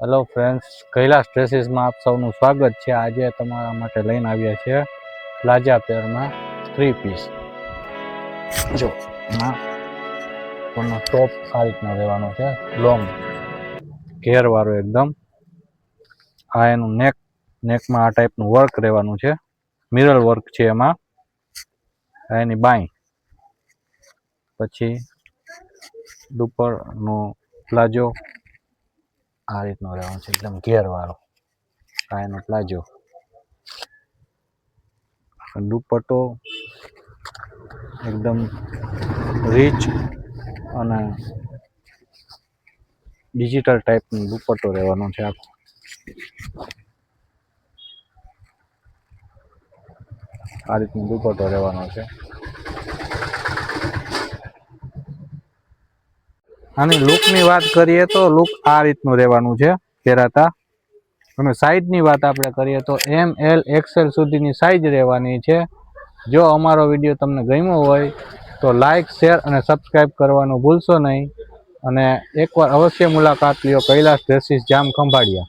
Hello friends, Kailash ડ્રેસીસમાં આપ સૌનું સ્વાગત છે। આજે તમારા માટે લઈને આવ્યા છે પ્લાઝા પેરમાં 3 પીસ। જો એમાં ટોપ આ રીતનો રહેવાનો છે, લોંગ ઘેરવાળો એકદમ। આ એનું નેકમાં આ ટાઈપનું વર્ક રહેવાનું છે, મિરર વર્ક છે એમાં। આ એની બાઈ, પછી દુપટ્ટાનો પ્લાઝો આ રીતનો રહેવાનો છે, એકદમ ઘેરવાળો। આ એનો પ્લાઝો, દુપટ્ટો એકદમ રીચ અને ડિજિટલ ટાઈપનો દુપટ્ટો રહેવાનો છે આખો। આ રીતનો દુપટ્ટો રહેવાનો છે। આની લુકની વાત કરીએ તો લુક આ રીતનું રહેવાનું છે પહેરાતા। અને સાઈઝની વાત આપણે કરીએ તો ML XL સુધીની સાઈઝ રહેવાની છે। જો અમારો વિડીયો તમને ગમ્યો હોય તો લાઈક, શેર અને સબસ્ક્રાઈબ કરવાનું ભૂલશો નહીં। અને એકવાર અવશ્ય મુલાકાત લ્યો કૈલાસ ડ્રેસીસ, જામ ખંભાળિયા।